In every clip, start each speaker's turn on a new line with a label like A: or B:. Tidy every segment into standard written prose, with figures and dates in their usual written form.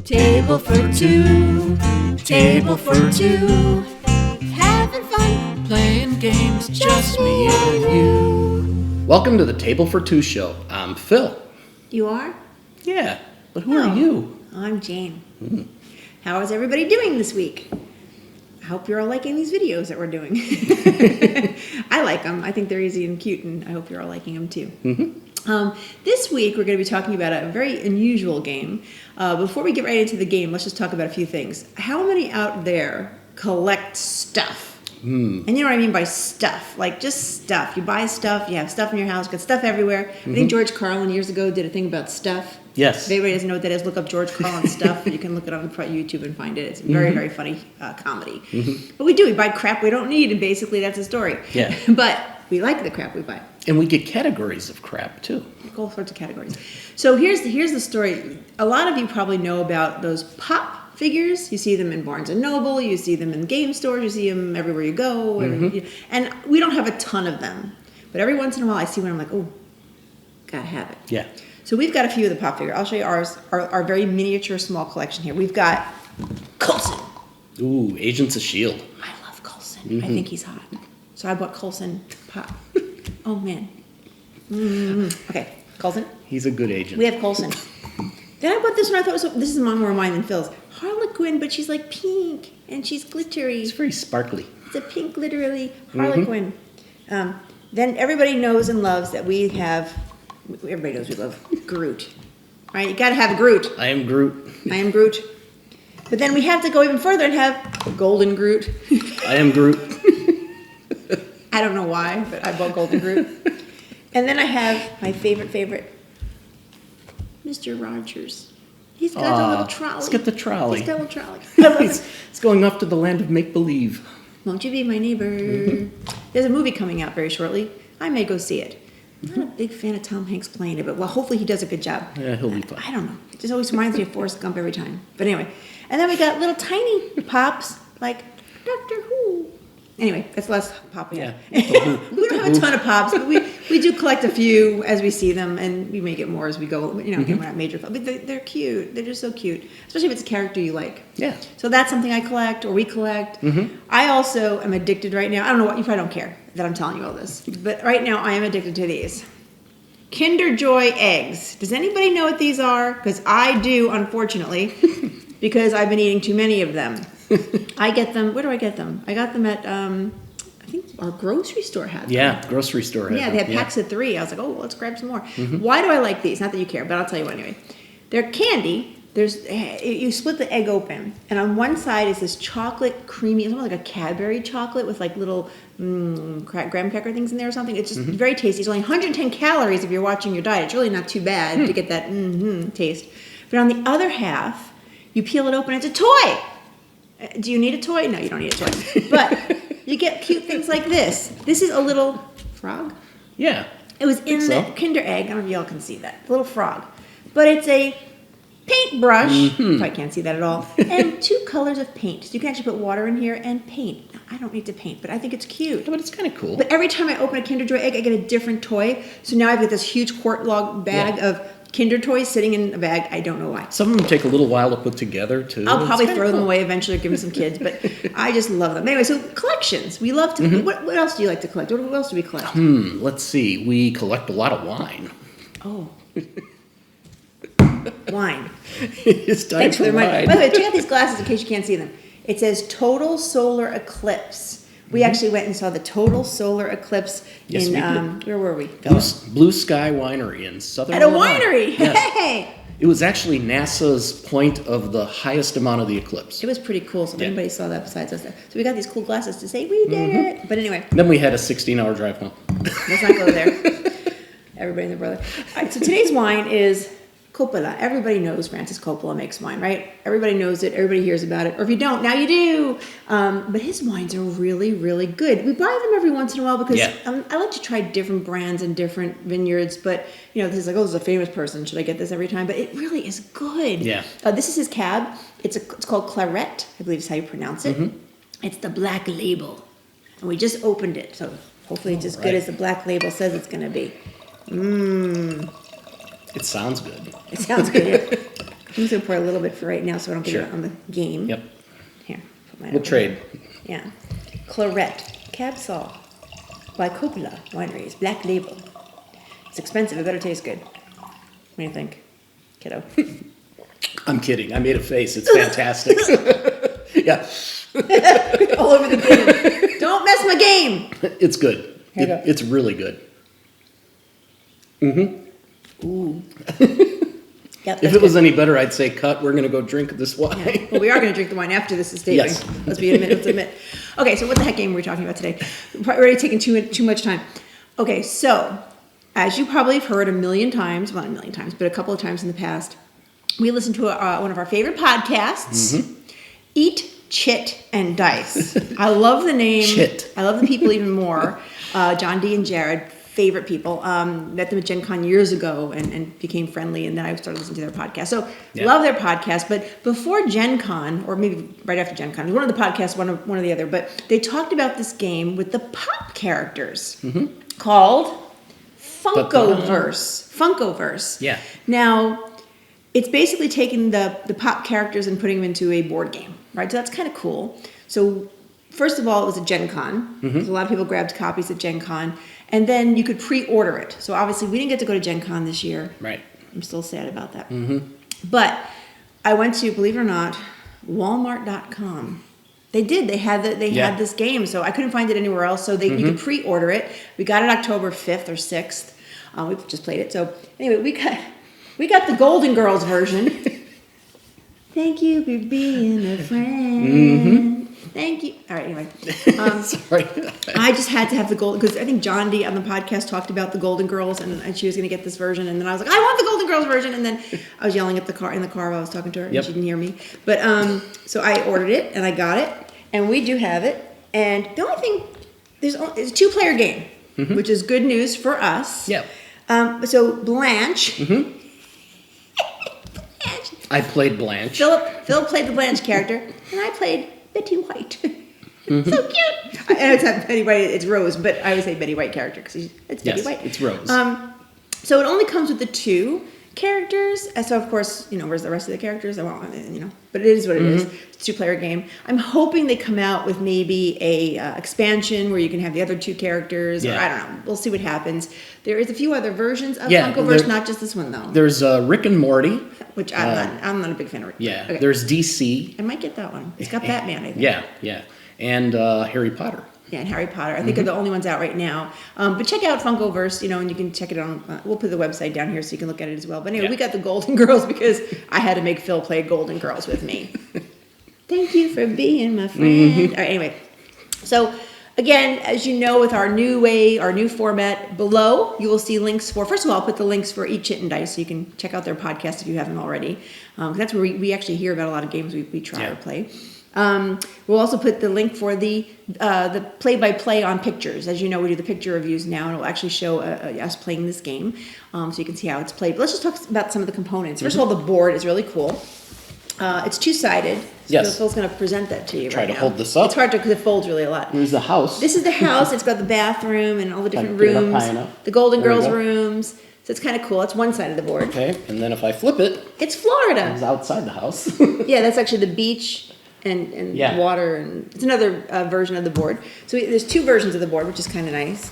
A: Table for two, table for two. Having fun, playing games, just me and you.
B: Welcome to the Table for Two show. I'm Phil.
C: You are?
B: Yeah, but who are you?
C: I'm Jane. How is everybody doing this week? I hope you're all liking these videos that we're doing. I like them. I think they're easy and cute, and I hope you're all liking them too. This week, we're going to be talking about a very unusual game. Before we get right into the game, let's just talk about a few things. How many out there collect stuff? And you know what I mean by stuff, like just stuff. You buy stuff, you have stuff in your house, got stuff everywhere. I think George Carlin years ago did a thing about stuff.
B: Yes.
C: If anybody doesn't know what that is, look up George Carlin stuff. You can look it up on YouTube and find it. It's very, very funny comedy. But we buy crap we don't need, and basically that's the story.
B: Yeah.
C: But we like the crap we buy.
B: And we get categories of crap too.
C: All sorts of categories. So here's the story. A lot of you probably know about those pop figures. You see them in Barnes & Noble, you see them in game stores, you see them everywhere you go. And we don't have a ton of them. But every once in a while I see one, I'm like, oh, gotta have it.
B: Yeah.
C: So we've got a few of the pop figures. I'll show you our very miniature small collection here. We've got Coulson.
B: Ooh, Agents of S.H.I.E.L.D.
C: I love Coulson. I think he's hot. So I bought Coulson pop. Oh, man. Okay, Coulson.
B: He's a good agent.
C: We have Coulson. Then I bought this one. I thought this is more mine than Phil's. Harlequin, but she's like pink and she's glittery.
B: It's very sparkly.
C: It's a pink, glittery Harlequin. Then everybody knows and loves that we have. Everybody knows we love Groot, right? You got to have Groot.
B: I am Groot.
C: I am Groot. But then we have to go even further and have Golden Groot.
B: I am Groot.
C: I don't know why, but I bought Golden Groot. And then I have my favorite, Mr. Rogers. He's got a little trolley.
B: Let's get the trolley.
C: He's got a little trolley.
B: He's going off to the land of make-believe.
C: Won't you be my neighbor? There's a movie coming out very shortly. I may go see it. I'm not a big fan of Tom Hanks playing it, but hopefully he does a good job.
B: Yeah, he'll be fine.
C: I don't know. It just always reminds me of Forrest Gump every time. But anyway. And then we got little tiny pops like Doctor Who. Anyway, that's less pop.
B: Yeah.
C: We don't have a ton of pops, but we do collect a few as we see them, and we may get more as we go. You know, again, we're not major, but they're cute. They're just so cute, especially if it's a character you like.
B: Yeah.
C: So that's something I collect, or we collect. I also am addicted right now. I don't know what you probably don't care that I'm telling you all this, but right now I am addicted to these Kinder Joy eggs. Does anybody know what these are? Because I do, unfortunately, because I've been eating too many of them. I get them. Where do I get them? I got them at, I think our grocery store had them.
B: Yeah, grocery store had
C: Yeah, they had packs of 3. I was like, oh, let's grab some more. Why do I like these? Not that you care, but I'll tell you what anyway. They're candy. You split the egg open, and on one side is this chocolate creamy, it's almost like a Cadbury chocolate with like little graham cracker things in there or something. It's just very tasty. It's only 110 calories if you're watching your diet. It's really not too bad to get that taste. But on the other half, you peel it open, it's a toy. Do you need a toy? No, you don't need a toy. But you get cute things like this. This is a little frog.
B: Yeah.
C: It was in the Kinder Egg. I don't know if y'all can see that. A little frog. But it's a paintbrush. Probably can't see that at all. And 2 colors of paint. So you can actually put water in here and paint. I don't need to paint, but I think it's cute.
B: Yeah, but it's kind of cool.
C: But every time I open a Kinder Joy egg, I get a different toy. So now I've got this huge quart log bag of Kinder toys sitting in a bag. I don't know why.
B: Some of them take a little while to put together too.
C: I'll probably throw them away eventually or give them some kids, but I just love them. Anyway, so collections. We love to. What else do you like to collect? What else do we collect?
B: Let's see. We collect a lot of wine.
C: Oh. Wine.
B: It's time
C: Thanks
B: for
C: the
B: wine.
C: By the way, check out these glasses in case you can't see them. It says Total Solar Eclipse. We actually went and saw the Total Solar Eclipse in, where were we?
B: Blue Sky Winery in Southern
C: At a
B: Illinois.
C: winery!
B: Yes.
C: Hey!
B: It was actually NASA's point of the highest amount of the eclipse.
C: It was pretty cool, so if anybody saw that besides us. So we got these cool glasses to say, we did it! But anyway.
B: Then we had a 16-hour drive home.
C: Let's not go there. Everybody and their brother. All right, so today's wine is Coppola. Everybody knows Francis Coppola makes wine, right? Everybody knows it. Everybody hears about it. Or if you don't, now you do. But his wines are really, really good. We buy them every once in a while because I like to try different brands and different vineyards. But, you know, this is like, oh, this is a famous person. Should I get this every time? But it really is good.
B: Yeah.
C: This is his cab. It's called Claret, I believe is how you pronounce it. It's the Black Label. And we just opened it. So hopefully it's as good as the Black Label says it's going to be.
B: It sounds good.
C: It sounds good. just gonna pour a little bit for right now, so I don't get
B: Sure.
C: it on the game.
B: Yep.
C: Here, put mine
B: We'll
C: over
B: trade.
C: here. Yeah. Claret Cab Sauv by Coppola Wineries, Black Label. It's expensive. It better taste good. What do you think, kiddo?
B: I'm kidding. I made a face. It's fantastic. Yeah.
C: All over the bin. Don't mess my game.
B: It's good.
C: Here you go.
B: It's really good.
C: Ooh. Yep,
B: If it was any better, I'd say cut. We're going to go drink this wine.
C: yeah. Well, we are going to drink the wine after this is taping.
B: Yes.
C: Let's admit. Okay, so what the heck game are we talking about today? We're already taking too much time. Okay, so as you probably have heard a million times, well, not a million times, but a couple of times in the past, we listen to one of our favorite podcasts, Eat, Chit and Dice. I love the name.
B: Chit.
C: I love the people even more. John D. and Jared, favorite people. Met them at Gen Con years ago and became friendly, and then I started listening to their podcast. So love their podcast. But before Gen Con, or maybe right after Gen Con, one of the podcasts, one or the other, but they talked about this game with the pop characters called Funkoverse. Funkoverse.
B: Yeah.
C: Now, it's basically taking the pop characters and putting them into a board game, right? So that's kind of cool. So first of all, it was at Gen Con. So a lot of people grabbed copies at Gen Con. And then you could pre-order it. So obviously we didn't get to go to Gen Con this year.
B: Right.
C: I'm still sad about that. But I went to, believe it or not, Walmart.com. They did. They had had this game, so I couldn't find it anywhere else. So you could pre-order it. We got it October 5th or 6th. We just played it. So anyway, we got the Golden Girls version. Thank you for being a friend. Thank you. All right, anyway.
B: Sorry.
C: I just had to have the Golden, because I think John D on the podcast talked about the Golden Girls, and she was going to get this version, and then I was like, I want the Golden Girls version, and then I was yelling at the car while I was talking to her, and she didn't hear me. But so I ordered it, and I got it, and we do have it. And the only thing, it's a 2-player game, which is good news for us.
B: Yep.
C: So Blanche.
B: I played Blanche.
C: Philip played the Blanche character, and I played Betty White. So cute. I know it's not Betty White, it's Rose, but I always say Betty White character because it's Betty White.
B: It's Rose.
C: So it only comes with the 2 characters. And so of course, where's the rest of the characters? I won't, but it is what it is. It's a 2-player game. I'm hoping they come out with maybe a expansion where you can have the other 2 characters. Or I don't know. We'll see what happens. There is a few other versions of Funkoverse, not just this one though.
B: There's Rick and Morty,
C: which I'm not a big fan of. Rick.
B: Yeah.
C: Okay.
B: There's DC.
C: I might get that one. It's got Batman, I think.
B: Yeah. And Harry Potter.
C: Yeah, and Harry Potter. I think are the only ones out right now. But check out Funkoverse, and you can check it on. We'll put the website down here so you can look at it as well. But anyway, we got the Golden Girls because I had to make Phil play Golden Girls with me. Thank you for being my friend. All right, anyway. So again, as you know, with our new format below, you will see links for. First of all, I'll put the links for Eat, Chit and Dice so you can check out their podcast if you haven't already. That's where we actually hear about a lot of games we try or play. We'll also put the link for the play-by-play on pictures. As you know, we do the picture reviews now, and it'll actually show us playing this game, so you can see how it's played. But let's just talk about some of the components. First of all, the board is really cool. It's 2-sided. So Phil's going to present that to you
B: Try
C: right
B: to
C: now.
B: hold this up.
C: It's hard because it folds really a lot.
B: Here's the house.
C: This is the house. It's got the bathroom and all the different
B: Get it up
C: rooms.
B: high enough.
C: The Golden
B: There we
C: Girls
B: go.
C: rooms. So it's kind of cool. That's one side of the board.
B: Okay, and then if I flip it,
C: It's Florida.
B: it's outside the house.
C: Yeah, that's actually the beach and water, and it's another version of the board. So there's 2 versions of the board, which is kind of nice.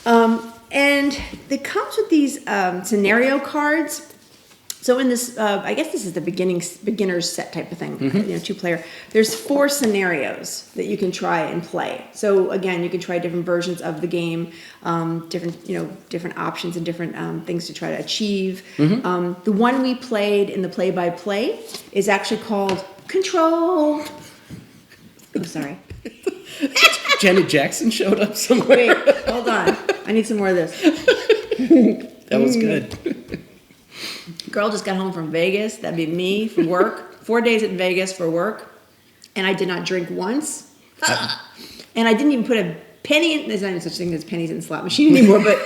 C: And it comes with these scenario cards. So in this, I guess this is the beginner's set type of thing, 2-player. There's 4 scenarios that you can try and play. So again, you can try different versions of the game, different options and different things to try to achieve. The one we played in the play-by-play is actually called Control. Oh, sorry.
B: Janet Jackson showed up somewhere.
C: Wait, hold on. I need some more of this.
B: That was good.
C: Girl just got home from Vegas. That'd be me for work. 4 days in Vegas for work. And I did not drink once. And I didn't even put a penny in. There's not even such thing as pennies in the slot machine anymore. But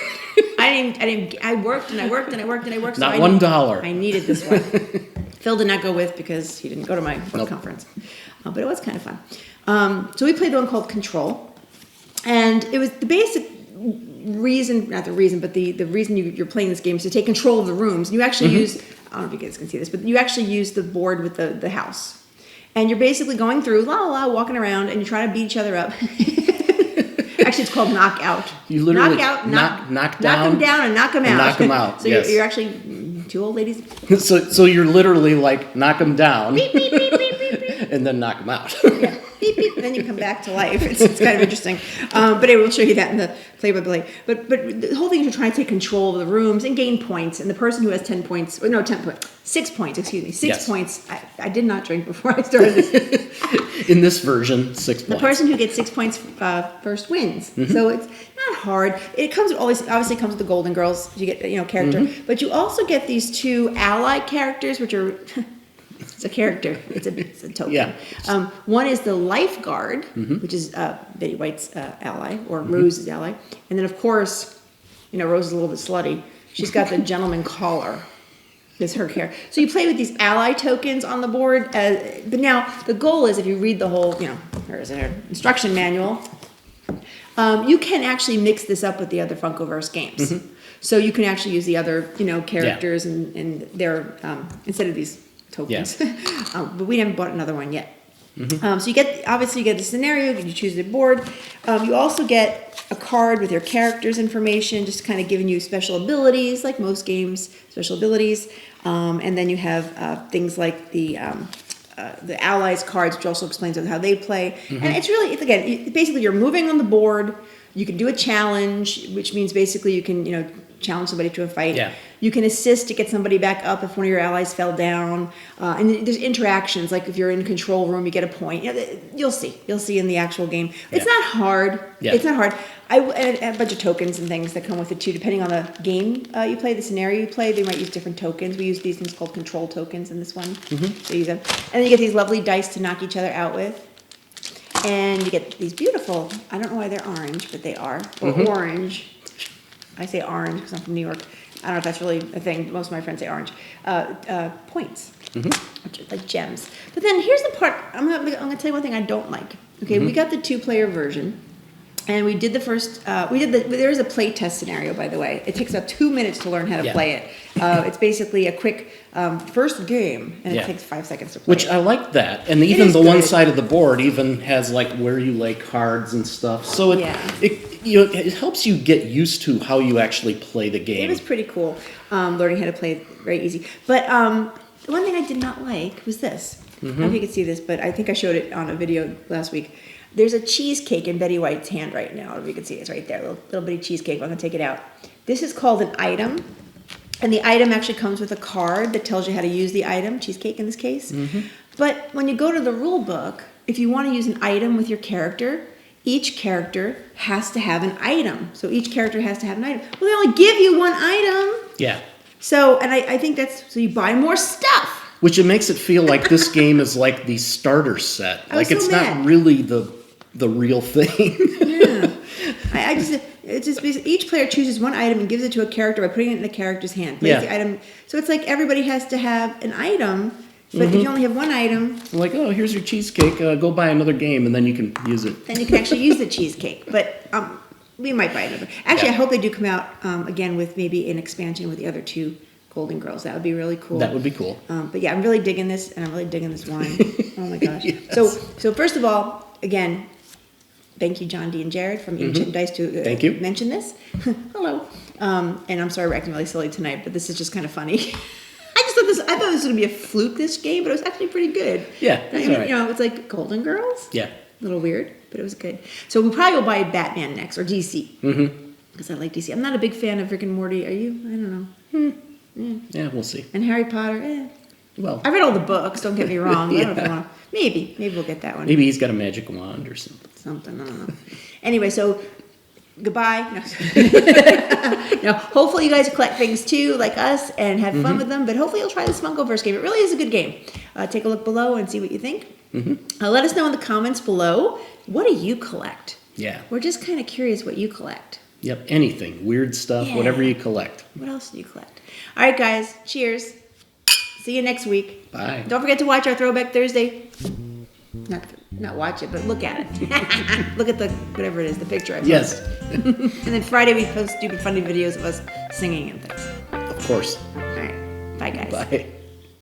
C: I worked and I worked and I worked and I worked.
B: Not
C: so
B: $1.
C: I needed this one. Phil did not go with because he didn't go to my work conference. But it was kind of fun. So we played the one called Control. And it was the basic reason, not the reason, but the reason you're playing this game is to take control of the rooms. You actually use don't know if you guys can see this, but you actually use the board with the house. And you're basically going through, walking around, and you try to beat each other up. Actually, it's called knockout.
B: You literally
C: knock out,
B: knock down,
C: them down and knock them out.
B: knock them out.
C: So
B: yes.
C: you're actually two old ladies.
B: So you're literally like knock them down,
C: Beep, beep, beep, beep, beep, beep.
B: and then knock them out.
C: Yeah. Beep, beep, and then you come back to life. It's kind of interesting. But I will show you that in the play-by-play. But the whole thing is you're trying to take control of the rooms and gain points. And the person who has 6 points, 6
B: Yes.
C: points. I did not drink before I started this.
B: In this version, 6 points.
C: The person who gets 6 points first wins.
B: Mm-hmm.
C: So it's not hard. It comes obviously comes with the Golden Girls. You get character,
B: Mm-hmm.
C: but you also get these 2 ally characters, which are it's a character. It's a token.
B: Yeah.
C: One is the lifeguard,
B: Mm-hmm.
C: which is Betty White's ally, or Rose's ally, and then of course, Rose is a little bit slutty. She's got the gentleman caller. Is her character. So you play with these ally tokens on the board. But now the goal is, if you read the whole, there's an instruction manual, you can actually mix this up with the other Funkoverse games.
B: Mm-hmm.
C: So you can actually use the other, characters and their instead of these tokens.
B: Yeah.
C: But we haven't bought another one yet.
B: Mm-hmm.
C: So you get the scenario, you choose the board. You also get a card with your character's information, just kind of giving you special abilities, like most games, special abilities. And then you have things like the allies cards, which also explains how they play.
B: Mm-hmm.
C: And it's really, basically you're moving on the board. You can do a challenge, which means basically you can, challenge somebody to a fight.
B: Yeah.
C: You can assist to get somebody back up if one of your allies fell down. And there's interactions, like if you're in control room, you get a point. You'll see in the actual game. It's not hard.
B: Yeah.
C: It's not hard. And a bunch of tokens and things that come with it too, depending on the game you play, the scenario you play. They might use different tokens. We use these things called control tokens in this one.
B: Mm-hmm.
C: So you use them. And then you get these lovely dice to knock each other out with. And you get these beautiful, I don't know why they're orange, but they are, or orange. I say orange because I'm from New York. I don't know if that's really a thing. Most of my friends say orange. Points, which are like gems. But then here's the part. I'm gonna tell you one thing I don't like. Okay, we got the 2-player version, and we did the first. There is a play test scenario, by the way. It takes about 2 minutes to learn how to play it. It's basically a quick first game, and it takes 5 seconds to play.
B: Which I like that, and even the one side of the board even has like where you lay cards and stuff. So it helps you get used to how you actually play the game.
C: It was pretty cool, learning how to play it very easy. But the one thing I did not like was this. I don't know if you can see this, but I think I showed it on a video last week. There's a cheesecake in Betty White's hand right now. I don't know if you can see it. It's right there, little bitty cheesecake. I'm going to take it out. This is called an item. And the item actually comes with a card that tells you how to use the item, cheesecake in this case. But when you go to the rule book, if you want to use an item with your character, each character has to have an item. So each character has to have an item. Well, they only give you one item.
B: Yeah.
C: So, and I think so you buy more stuff.
B: Which it makes it feel like this game is like the starter set. Like it's not really the real thing.
C: Yeah. It's just each player chooses one item and gives it to a character by putting it in the character's hand. Plays the item. So it's like everybody has to have an item, but if you only have one item,
B: like, oh, here's your cheesecake. Go buy another game, and then you can use it.
C: Then you can actually use the cheesecake. But we might buy another. Actually, I hope they do come out again with maybe an expansion with the other 2 Golden Girls. That would be really cool.
B: That would be cool.
C: But yeah, I'm really digging this, and I'm really digging this wine. Oh my gosh!
B: Yes.
C: So first of all, again, thank you, John D. and Jared from Chit and Dice to
B: Thank you.
C: mention this. Hello. And I'm sorry we're acting really silly tonight, but this is just kind of funny. I thought this was going to be a fluke, this game, but it was actually pretty good.
B: Yeah, that's all right.
C: It's like Golden Girls.
B: Yeah.
C: A little weird, but it was good. So we probably will buy Batman next, or DC. Because I like DC. I'm not a big fan of Rick and Morty. Are you? I don't know.
B: Yeah, we'll see.
C: And Harry Potter,
B: Well,
C: I read all the books, don't get me wrong. I don't know if
B: Yeah.
C: you want to. Maybe we'll get that one.
B: maybe he's got a magic wand or something.
C: I don't know. Anyway, so goodbye. No, hopefully you guys collect things too, like us, and have fun with them. But hopefully you'll try this Funkoverse game. It really is a good game. Take a look below and see what you think. Let us know in the comments below. What do you collect?
B: Yeah.
C: We're just kind of curious what you collect.
B: Yep, anything. Weird stuff,
C: Yeah.
B: whatever you collect.
C: What else do you collect? All right, guys. Cheers. See you next week.
B: Bye.
C: Don't forget to watch our Throwback Thursday. Not watch it, but look at it. Look at the whatever it is, the picture I posted.
B: Yes,
C: And then Friday we post stupid funny videos of us singing and things.
B: of course.
C: All right. Bye. Bye, guys.
B: Bye.